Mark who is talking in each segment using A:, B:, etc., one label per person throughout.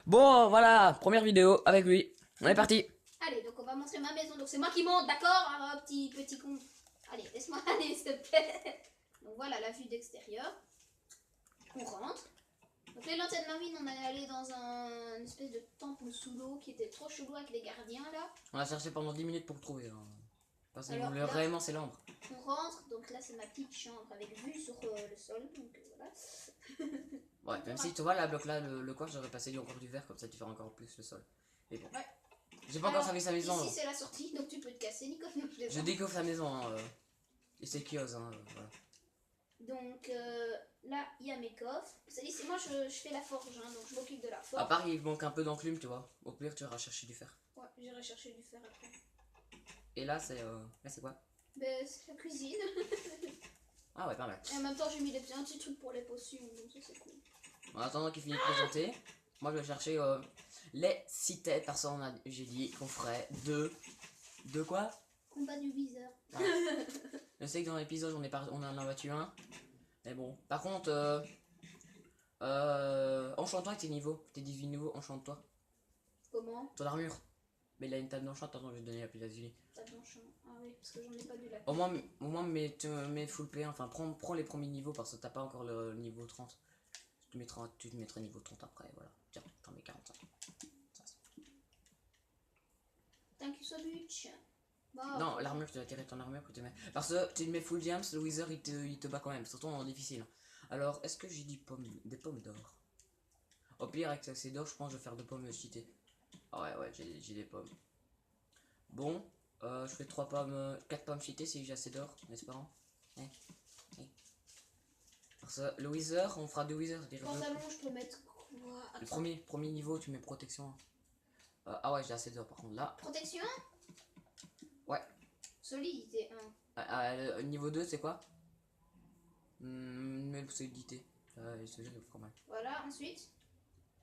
A: Bon, voilà, première vidéo avec lui. On est parti.
B: Allez, donc on va montrer ma maison. Donc c'est moi qui monte, d'accord? Un petit con. Allez, laisse-moi aller, s'il te plaît. Donc voilà la vue d'extérieur. On rentre. Donc les lanternes marines, on est allé dans une espèce de temple sous l'eau qui était trop chelou avec les gardiens là.
A: On a cherché pendant 10 minutes pour le trouver. Hein. Parce
B: Alors,
A: que
B: là,
A: réellement c'est l'ambre.
B: On rentre, donc là c'est ma petite chambre avec vue sur le sol. Donc voilà.
A: Ouais, même si tu vois la bloc là, le coin, j'aurais passé encore du verre, comme ça tu fais encore plus le sol. Mais bon.
B: Ouais.
A: J'ai pas encore servi sa maison.
B: Ici c'est la sortie, donc tu peux te casser, Nico.
A: Je découvre sa maison. Hein, et c'est kiosque. Hein, voilà.
B: Donc là, il y a mes coffres. C'est moi, je fais la forge, hein, donc je m'occupe de la forge.
A: À part, il manque un peu d'enclume, tu vois. Au pire, tu iras chercher du fer.
B: Ouais, j'irai chercher du fer après.
A: Et là, c'est quoi?
B: Ben, c'est la cuisine.
A: Ah ouais, pas mal.
B: Et en même temps, j'ai mis un petit truc pour les potions, donc ça c'est cool.
A: En attendant qu'il finisse de présenter, moi je vais chercher les 6 têtes. Parce qu'on j'ai dit qu'on ferait deux. De quoi?
B: Combat du viseur.
A: Ah. Je sais que dans l'épisode on en a battu un. Mais bon. Par contre, enchante-toi avec tes niveaux. Tes 18 niveaux, enchante-toi.
B: Comment?
A: Ton armure. Mais il a une table d'enchant, attends, je vais te donner la plus d'azuli.
B: Table d'enchant. Ah oui, parce que j'en ai pas du lac.
A: Au moins mets full play, enfin prends les premiers niveaux parce que t'as pas encore le niveau 30. Tu te mettras niveau 30 après, voilà. Tiens, t'en mets 45.
B: Thank you so much. Bon,
A: Non, l'armure, tu dois tirer ton armure que tu mets. Parce que tu mets full diams, le wizard il te bat quand même, surtout en difficile. Alors, est-ce que j'ai des pommes d'or? Au pire, avec ces d'or, je pense que je vais faire 2 pommes cheatées. Ah ouais, j'ai des pommes. Bon, je fais 4 pommes cheatées si j'ai assez d'or, n'est-ce pas? Parce que le wizard, on fera 2 wizards.
B: Pantalon, je peux mettre quoi?
A: Le premier niveau, tu mets protection. Ah ouais, j'ai assez d'or par contre là.
B: Protection?
A: Ouais.
B: Solidité 1.
A: Niveau 2, c'est quoi? Mais solidité. Ce jeu est pas mal.
B: Voilà, ensuite.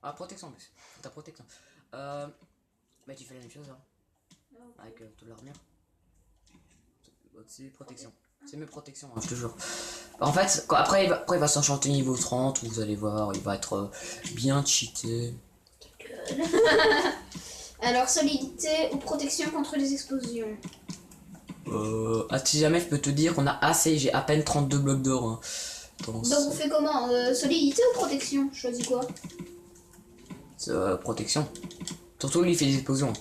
A: Ah, protection en plus. Ta protection. Bah, tu fais la même chose, hein.
B: Okay.
A: Avec toute l'armure. C'est protection. C'est mes protections, hein, je te jure. En fait, après il va s'enchanter niveau 30, vous allez voir, il va être bien cheaté.
B: Alors, solidité ou protection contre les explosions?
A: Si jamais je peux te dire qu'on a assez, j'ai à peine 32 blocs d'or. Hein.
B: Donc on fait comment? Solidité ou protection? Je choisis quoi?
A: Protection. Surtout lui il fait des explosions.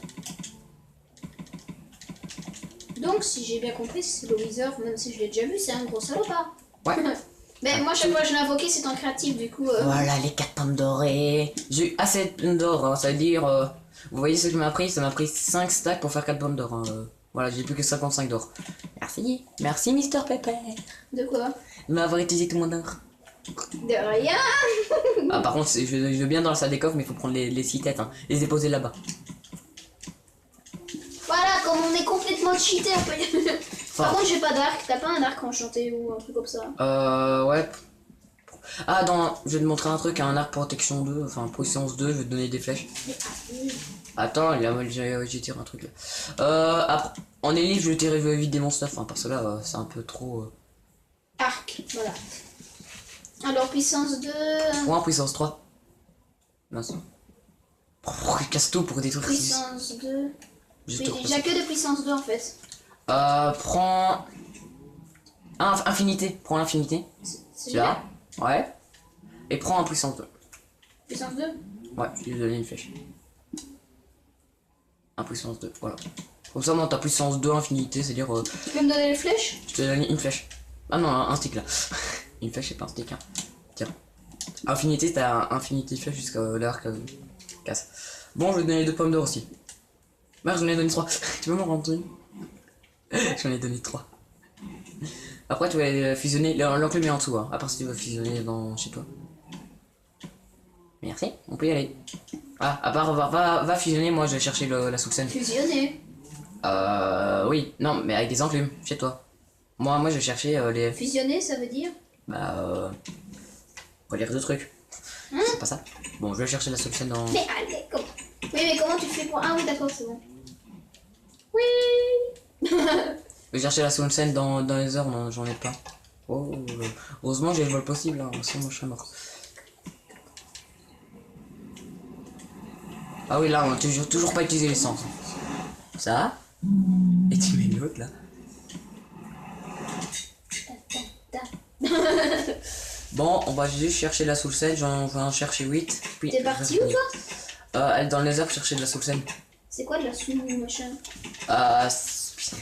B: Donc si j'ai bien compris, c'est le wizard, même si je l'ai déjà vu, c'est un gros salopard.
A: Ouais.
B: Mais moi chaque fois que je l'ai invoqué c'est en créatif du coup.
A: Voilà les 4 pommes dorées. J'ai eu assez de pommes d'or, hein, ça veut dire... vous voyez ce que m'a pris? Ça m'a pris 5 stacks pour faire 4 pommes d'or. Hein. Voilà, j'ai plus que 55 d'or. Merci. Merci Mister Pepper.
B: De quoi?
A: De m'avoir utilisé tout mon or.
B: De rien.
A: Ah par contre, je veux bien dans la salle des coffres, mais il faut prendre les 6 têtes, hein, et les déposer là-bas.
B: Voilà, comme on est complètement cheaté un peu. Par contre j'ai pas d'arc, t'as pas un arc enchanté ou un truc comme ça?
A: Ouais. Ah non, je vais te montrer un truc, un arc protection 2, enfin puissance 2, je vais te donner des flèches. Attends, j'ai tiré un truc là. Après, en élite, je vais tirer vite des monstres, hein, parce que là, c'est un peu trop...
B: Arc, voilà. Alors puissance 2...
A: Point puissance 3. Mince. Casse tout pour des trucs.
B: Puissance 2... J'ai que de puissance 2 en fait.
A: Prends... Infinité, prends l'infinité.
B: C'est là.
A: Ouais. Et prends un puissance 2.
B: Puissance 2?
A: Ouais, je vais lui donner une flèche. Un puissance 2, voilà. Comme ça, dans ta puissance 2 infinité, c'est-à-dire...
B: Tu peux me donner les flèches?
A: Je te donne une flèche. Ah non, un stick là. Une flèche, c'est pas un stick. Hein. Tiens. Infinité, t'as infinité flèche jusqu'à l'arc casse. Bon, je vais te donner 2 pommes d'or aussi. Merde, j'en ai donné 3. Tu peux m'en rendre une? J'en ai donné 3. Après, tu vas fusionner. L'enclume est en dessous, hein, à part si tu veux fusionner dans chez toi. Merci, on peut y aller. Ah, à part, va fusionner, moi je vais chercher la soupçonne.
B: Fusionner?
A: Oui, non, mais avec des enclumes, chez toi. Moi je vais chercher les...
B: Fusionner, ça veut dire?
A: Faut lire 2 trucs. C'est pas ça. Bon, je vais chercher la soupçonne dans...
B: Mais allez, comment? Oui, mais comment tu fais pour... Ah oui, d'accord, c'est bon. Oui.
A: Je vais chercher la soupçonne dans les heures, non, j'en ai pas. Oh, heureusement j'ai le vol possible, hein, sinon moi je serais mort. Ah oui, là, on a toujours pas utilisé l'essence. Ça. Et tu mets l'autre là. Bon, on va juste chercher la soul sand. J'en vais en chercher 8.
B: T'es parti ou toi?
A: Elle est dans le nether chercher de la soul sand.
B: C'est quoi de la soul machin?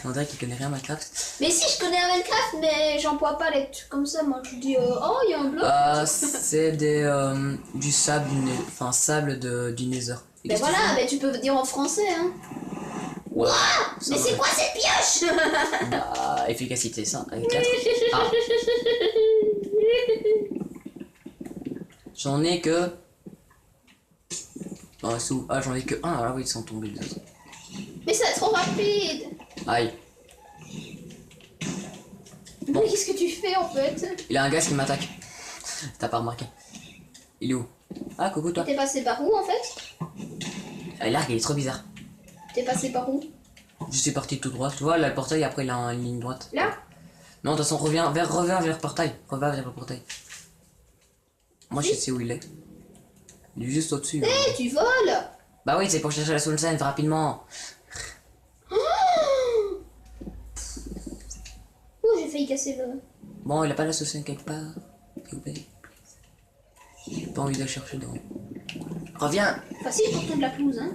A: On dirait qu'il connaît rien à Minecraft.
B: Mais si, je connais un Minecraft, mais j'emploie pas les trucs comme ça. Moi, je dis, oh, il y a un bloc.
A: C'est du sable, enfin sable du nether.
B: Ben voilà, mais tu peux dire en français, hein.
A: Ouais.
B: Mais c'est quoi cette pioche?
A: Efficacité, ça, avec 4. Ah. J'en ai que... j'en ai que 1, alors oui, ils sont tombés deux.
B: Mais c'est trop rapide.
A: Aïe.
B: Bon. Mais qu'est-ce que tu fais en fait?
A: Il y a un gars qui m'attaque. T'as pas remarqué? Il est où? Ah, coucou toi.
B: T'es passé par où en fait?
A: L'arc, il est trop bizarre.
B: T'es passé par où?
A: Je suis parti tout droit. Tu vois, là, le portail, après, il a une ligne droite.
B: Là?
A: Non, de toute façon, reviens vers le portail. Reviens vers le portail. Moi, je sais où il est. Il est juste au-dessus.
B: Hé, tu voles!
A: Bah oui, c'est pour chercher la soul sand rapidement.
B: Oh, j'ai failli casser le...
A: Bon, il a pas la soul sand quelque part. J'ai pas envie de la chercher dans... Reviens!
B: Facile pour de la pelouse, hein.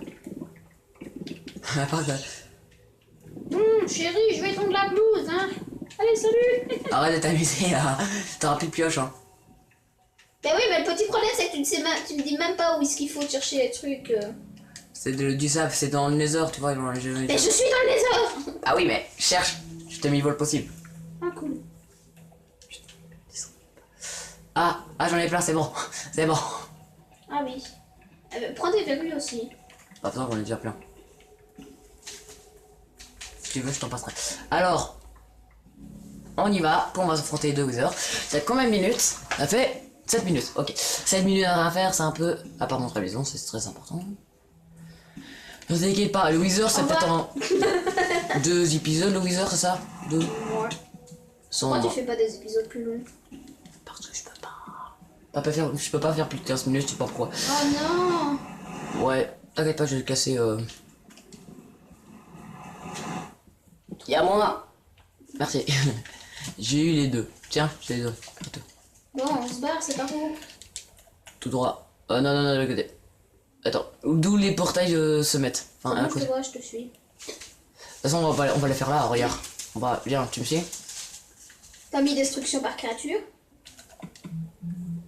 B: Chérie, je vais tondre la pelouse, hein. Allez, salut.
A: Arrête de t'amuser là. T'auras plus de pioche, hein.
B: Ben oui, mais le petit problème, c'est que tu me dis même pas où est-ce qu'il faut chercher les trucs.
A: C'est du sable, c'est dans le nether, tu vois.
B: Mais je suis dans le nether.
A: Ah oui, mais cherche. Je te mis vol possible.
B: Ah, cool.
A: Ah, j'en ai plein, c'est bon. C'est bon.
B: Ah oui. Prends des verrues aussi.
A: Pas besoin, j'en ai déjà plein. Si tu veux, je t'en passerai. Alors, on y va. On va s'affronter les deux withers. Ça fait combien de minutes? Ça fait 7 minutes. Ok. 7 minutes à rien faire, c'est un peu... À part notre maison, c'est très important. Ne t'inquiète pas, le wither, c'est peut-être en 2 épisodes, le wither, c'est ça? 2.
B: Ouais. Pourquoi tu fais pas des épisodes plus longs?
A: Parce que je peux pas. Je peux pas faire plus de 15 minutes, je sais pas pourquoi.
B: Oh non!
A: Ouais, t'inquiète pas, je vais le casser. Y'a moi! Merci. J'ai eu les deux. Tiens, j'ai les deux.
B: Bon, on se barre, c'est par où?
A: Tout droit. Non, de l'autre côté. Attends, d'où les portails se mettent. Enfin,
B: Moi,
A: à
B: je
A: côté.
B: te vois, je te suis.
A: De toute façon, on va les faire là, regarde. Viens, tu me suis?
B: T'as mis destruction par créature?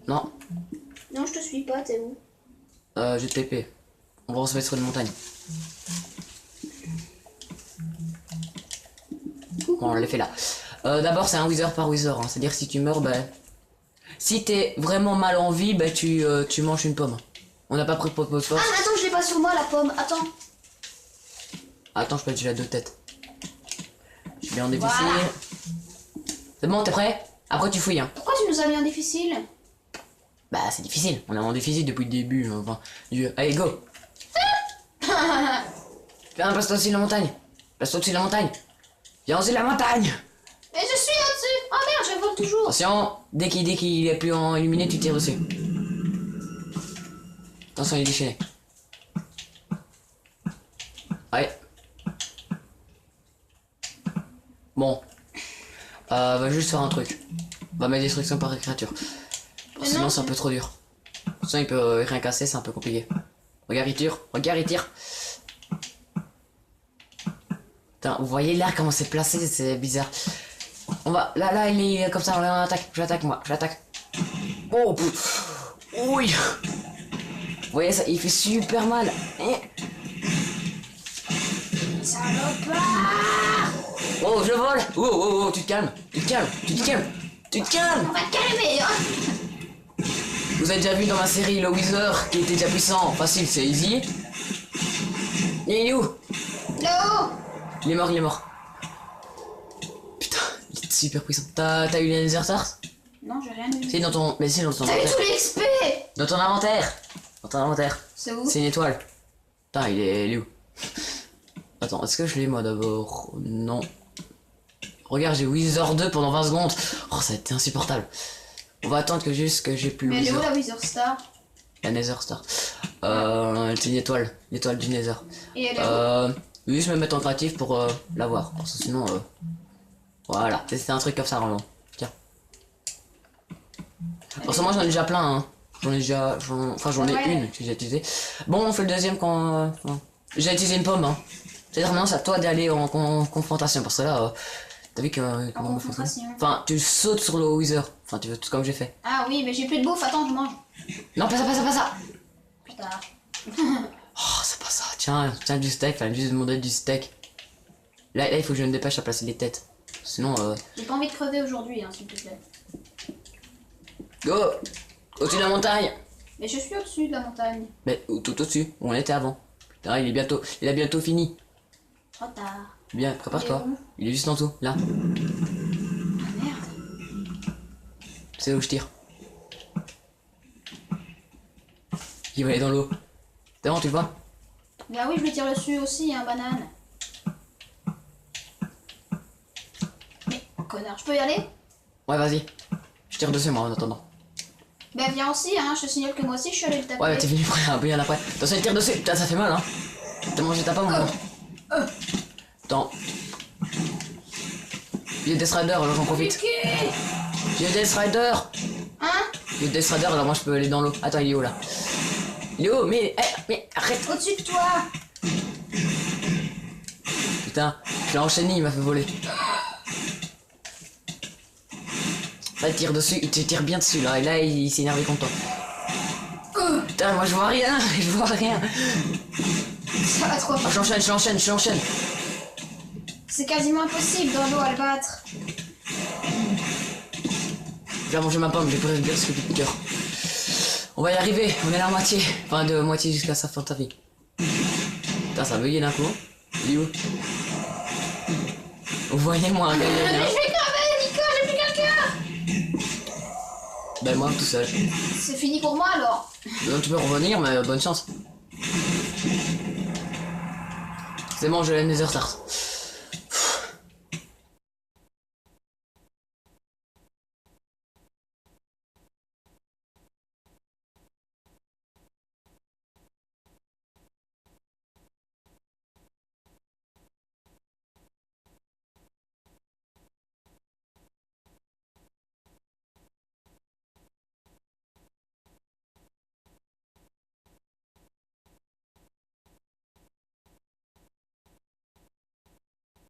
A: Non.
B: Non, je te suis pas, t'es où?
A: J'ai TP. On va se mettre sur une montagne. Bon, on l'a fait là. D'abord, c'est un wither par wither. Hein. C'est-à-dire si tu meurs, bah... Si t'es vraiment mal en vie, bah tu manges une pomme. On n'a pas pris de pot de force.
B: Ah, attends, je l'ai pas sur moi, la pomme. Attends.
A: Attends, je peux déjà 2 têtes. Je suis bien en difficile.
B: Voilà.
A: C'est bon, t'es prêt? Après, tu fouilles. Hein.
B: Pourquoi tu nous as mis en difficile?
A: Bah, c'est difficile. On est en difficile depuis le début. Enfin, allez, go! Viens, place-toi au-dessus de la montagne. Place-toi au-dessus de la montagne. Viens au-dessus de la montagne.
B: Mais je suis au-dessus. Oh merde, je vole toujours.
A: Attention, dès qu'il est plus en illuminé, tu tires dessus. Attention, il est déchaîné. Allez. Bon. Va juste faire un truc. Va mettre destruction par créature. Sinon, c'est un peu trop dur. Sinon, il peut rien casser, c'est un peu compliqué. Regarde, il tire. Regarde, il tire. Putain, vous voyez là comment c'est placé, c'est bizarre. On va... Là, il est comme ça, on attaque. J'attaque, moi. J'attaque. Oh, oui. Vous voyez ça, il fait super mal.
B: Salopard!
A: Oh, je vole. Oh, tu te calmes. Tu te calmes.
B: On va te calmer, hein.
A: Vous avez déjà vu dans ma série le Wither qui était déjà puissant. Facile, c'est easy. Il est où?
B: Là-haut!
A: Il est mort. Putain, il est super puissant. T'as eu les Nether Stars?
B: Non, j'ai rien eu.
A: C'est dans ton... Mais c'est dans ton
B: T'as eu
A: inventaire.
B: tous les XP!
A: Dans ton inventaire. Dans ton inventaire.
B: C'est où?
A: C'est une étoile. Putain, il est où? Attends, est-ce que je l'ai moi d'abord? Non. Regarde, j'ai Wither 2 pendant 20 secondes. Oh, ça a été insupportable. On va attendre que j'ai plus le
B: Mais elle est où
A: Wither.
B: la Wither Star?
A: La Nether Star. c'est une étoile. L'étoile du Nether.
B: Et elle est où?
A: Je vais juste me mettre en créatif pour l'avoir. Parce que sinon, voilà. C'est un truc comme ça, vraiment. Tiens. Parce que moi, j'en ai déjà plein, hein. J'en ai déjà... Enfin, j'en ai
B: Ouais.
A: une que j'ai utilisée. Bon, on fait le deuxième quand... J'ai utilisé une pomme, hein. C'est-à-dire maintenant, c'est à toi d'aller en confrontation. Parce que là, t'as vu que...
B: En
A: comment on fait ça
B: confrontation.
A: Enfin, tu sautes sur le Wither. Enfin, tu veux tout comme j'ai fait.
B: Ah oui, mais j'ai plus de bouffe, attends, je mange.
A: Non, pas ça, pas ça, pas ça.
B: Putain.
A: Oh, c'est pas ça. Tiens, tiens du steak. Fallait juste demander du steak. Là, il faut que je me dépêche à placer les têtes. Sinon,
B: J'ai pas envie de crever aujourd'hui, hein, s'il te plaît.
A: Go au-dessus de la montagne.
B: Mais je suis au-dessus de la montagne.
A: Mais tout au-dessus, où on était avant. Putain, il a bientôt fini.
B: Trop tard.
A: Bien, prépare-toi.
B: Il est où?
A: Il est juste en dessous, là.
B: Ah merde.
A: C'est où je tire. Il va aller dans l'eau. C'est bon, tu le vois?
B: Bah oui, je lui tire dessus aussi, hein, banane. Mais, connard, je peux y aller?
A: Ouais, vas-y. Je tire dessus, moi, en attendant.
B: Bah viens aussi, hein, je te signale que moi aussi je suis allé le taper.
A: Ouais, mais t'es venu bien après. Attention, il tire dessus. Putain, ça fait mal, hein. T'as mangé ta pomme, moi. Attends. Il y a Death Rider, alors j'en profite.
B: Piqué.
A: Il y a Death Rider.
B: Hein?
A: Il y a Death Rider, alors moi je peux aller dans l'eau. Attends, il est où là? Il est où? Mais arrête.
B: Au-dessus de toi.
A: Putain, je l'ai enchaîné, il m'a fait voler. Là, il tire dessus, il te tire bien dessus là, et là il s'est énervé contre toi. Putain, moi je vois rien, je vois rien.
B: Ça va trop
A: Ah,
B: fort.
A: j'enchaîne.
B: C'est quasiment impossible dans l'eau à le battre.
A: J'ai mangé ma pomme, j'ai pris bien ce de cœur. On va y arriver, on est à la moitié. Enfin, de moitié jusqu'à sa fin de ta vie. Putain, ça a bugué d'un coup. Il est où? Vous voyez, moi, un gars, il
B: Mais
A: vient.
B: je vais crever, Nico, j'ai plus quelqu'un.
A: Ben, moi, tout seul.
B: C'est fini pour moi alors.
A: Donc, tu peux revenir, mais bonne chance. C'est bon, je l'ai Nether Stars.